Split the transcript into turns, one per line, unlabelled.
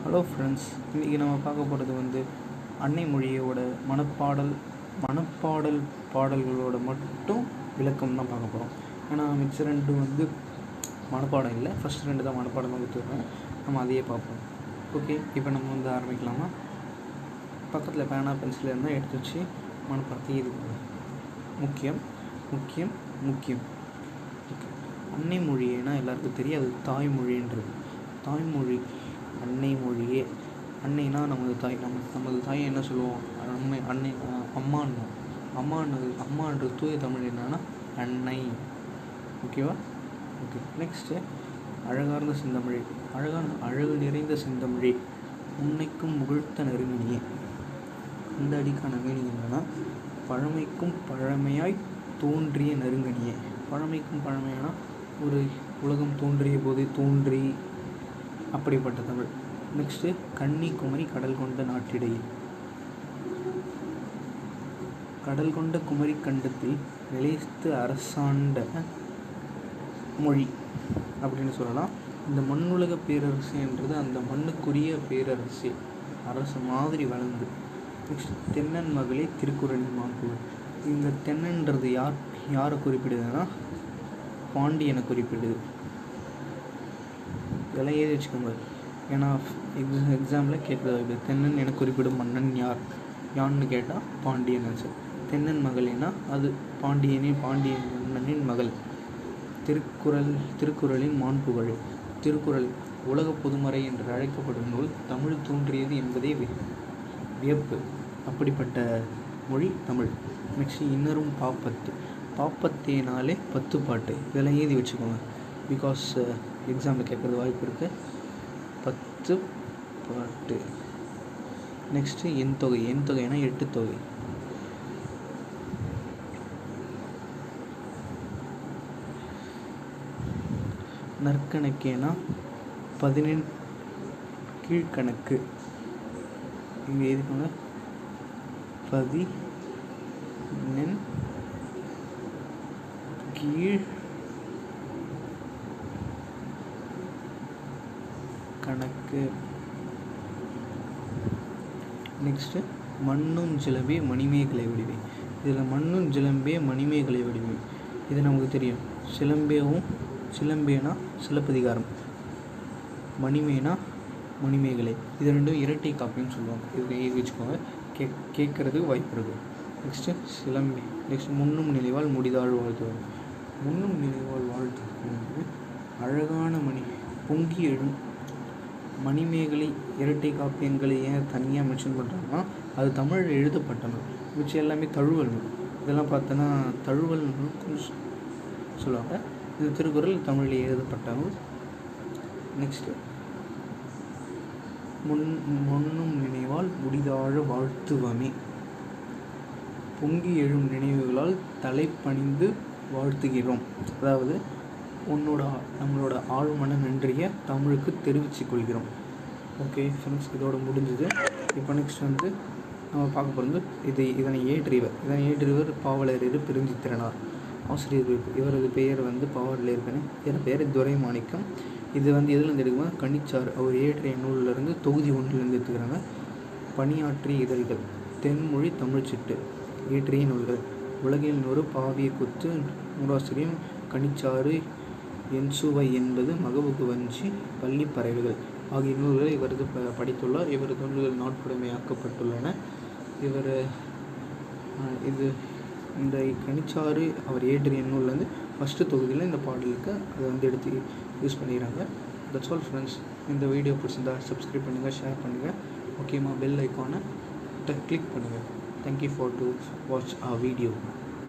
Hello friends, இன்றைக்கி நம்ம பார்க்க போகிறது வந்து அன்னை மொழியோட மனப்பாடல் பாடல்களோட மட்டும் விளக்கம் தான் பார்க்க போகிறோம். ஏன்னா மிச்ச ரெண்டு வந்து மனப்பாடம் இல்லை, ஃபஸ்ட் ரெண்டு தான் மனப்பாடம் தான் கொடுத்துருக்கேன். நம்ம அதையே பார்ப்போம். ஓகே, இப்போ நம்ம வந்து ஆரம்பிக்கலாமா? பக்கத்தில் பேனா பென்சில் இருந்தால் எடுத்து வச்சு மனப்பாடத்தை இது முக்கியம் முக்கியம் முக்கியம். ஓகே, அன்னை மொழினா எல்லாருக்கும் தெரியும், அது தாய்மொழின்றது. தாய்மொழி அன்னை மொழியே. அன்னைனா நமது தாய். நமது தாயை என்ன சொல்லுவோம்? அன்னை அம்மான்னு. அம்மான்றது தூய தமிழ் என்னன்னா அன்னை. ஓகேவா? ஓகே, நெக்ஸ்ட்டு அழகார்ந்த செந்தமிழ். அழகு நிறைந்த செந்தமிழே, உன்னைக்கும் முகிழ்த்த நெருங்கினியே. இந்த அடிக்கான மீனிங் என்னன்னா, பழமைக்கும் பழமையாய் தோன்றிய நெருங்கனியே. பழமைக்கும் பழமையானா ஒரு உலகம் தோன்றிய போது தோன்றி அப்படிப்பட்ட தமிழ். நெக்ஸ்ட்டு கன்னிகுமரி கடல் கொண்ட நாட்டிடையே. கடல் கொண்ட குமரி கண்டத்தில் நிலைத்து அரசாண்ட மொழி அப்படின்னு சொல்லலாம். இந்த மண்ணுலக பேரரசு என்றது அந்த மண்ணுக்குரிய பேரரசு, அரசு மாதிரி வளர்ந்து. நெக்ஸ்ட் தென்னன் மகளே திருக்குறளின் மாண்புகள். இந்த தென்னன்றது யாரை குறிப்பிடுதுன்னா பாண்டியனை குறிப்பிடுது. இதெல்லாம் எழுதி வச்சுக்கோங்க. ஏன்னா எக்ஸாமில் கேட்குறது தென்னன் என குறிப்பிடும் மன்னன் யான்னு கேட்டால் பாண்டியன் ஆன்சர். தென்னன் மகளேனா அது பாண்டிய மன்னனின் மகள். திருக்குறளின் மாண்புகள். திருக்குறள் உலக பொதுமறை என்று அழைக்கப்படும் நூல். தமிழ் தோன்றியது என்பதே வியப்பு. அப்படிப்பட்ட மொழி தமிழ். நெக்ஸ்ட் இன்னரும் பாப்பத்தேனாலே 10 பாட்டு. இதெல்லாம் எழுதி வச்சுக்கோங்க, பிகாஸ் எக்ஸாமில் கேட்குறது வாய்ப்பு இருக்குது. 10 பாட்டு. நெக்ஸ்ட்டு என் தொகைனா 8 தொகை. நற்கணக்கேனா 18 கீழ்கணக்கு. இங்கே எழுதிக்கோங்க, 18 கீழ் கணக்கு. நெக்ஸ்ட்டு மண்ணும் சிலம்பே மணிமேகலை வடிவே. இதில் மண்ணும் சிலம்பே மணிமேகலை வடிவே இது நமக்கு தெரியும். சிலம்பேனா சிலப்பதிகாரம், மணிமேனா மணிமேகலை. இது ரெண்டும் இரட்டை காப்பின்னு சொல்லுவாங்க. இது எழுதி வச்சுக்கோங்க, கேட்கறதுக்கு வாய்ப்பு இருக்குது. நெக்ஸ்ட்டு சிலம்பே. நெக்ஸ்ட் முன்னும் நினைவால் முடிதாழ் வாழ்த்து. முன்னும் நினைவால் வாழ்த்து அழகான மணி பொங்கி எழும் மணிமேகலை இரட்டை காப்பியங்களை ஏன் தனியாக மென்ஷன் பண்ணுறாங்கன்னா, அது தமிழில் எழுதப்பட்ட நூல். மிச்சம் எல்லாமே தழுவல் நூல். இதெல்லாம் பார்த்தோன்னா தழுவல் நூல் சொல்லுவாங்க. இது திருக்குறள் தமிழில் எழுதப்பட்ட நூல். நெக்ஸ்ட்டு முன்னும் நினைவால் முடிதாழ வாழ்த்துவமே. பொங்கி எழும் நினைவுகளால் தலைப்பணிந்து வாழ்த்துகிறோம். அதாவது நம்மளோட ஆழ்மன நன்றியை தமிழுக்கு தெரிவித்துக் கொள்கிறோம். ஓகே ஃப்ரெண்ட்ஸ், இதோட முடிஞ்சுது. இப்போ நெக்ஸ்ட் வந்து நம்ம பார்க்க போகிறது இதனை ஏற்றியவர் பாவலரேறு பெருஞ்சித்திரனார். ஆசிரியர். இவரது பெயர் வந்து பாவலரேறு. இவர் பெயர் துரைமாணிக்கம். இது வந்து எதுலேருந்து எடுக்குமா? கனிச்சாறு. அவர் இயற்றிய நூலிலிருந்து தொகுதி 1 எடுத்துக்கிறாங்க. பணியாற்றிய இதழ்கள். தென்மொழி தமிழ்ச்சிட்டு. இயற்றிய நூல்கள். உலகில் ஒரு பாவிய குத்து. நூலாசிரியம். கனிச்சாறு. என்சுவை என்பது மகவுக்கு வஞ்சி. பள்ளி பறவைகள் ஆகிய நூல்களை இவரது படித்துள்ளார். இவரது நூல்கள் நாட்புடைமையாக்கப்பட்டுள்ளன. இந்த கனிச்சாறு அவர் இயற்றிய நூல்லேருந்து ஃபஸ்ட்டு தொகுதியில் இந்த பாடலுக்கு அதை வந்து எடுத்து யூஸ் பண்ணிடுறாங்க. That's all friends. இந்த வீடியோ பிடிச்சிருந்தா சப்ஸ்கிரைப் பண்ணுங்கள், ஷேர் பண்ணுங்கள். முக்கியமாக பெல் ஐக்கானை கிளிக் பண்ணுங்கள். Thank you for to watch a video.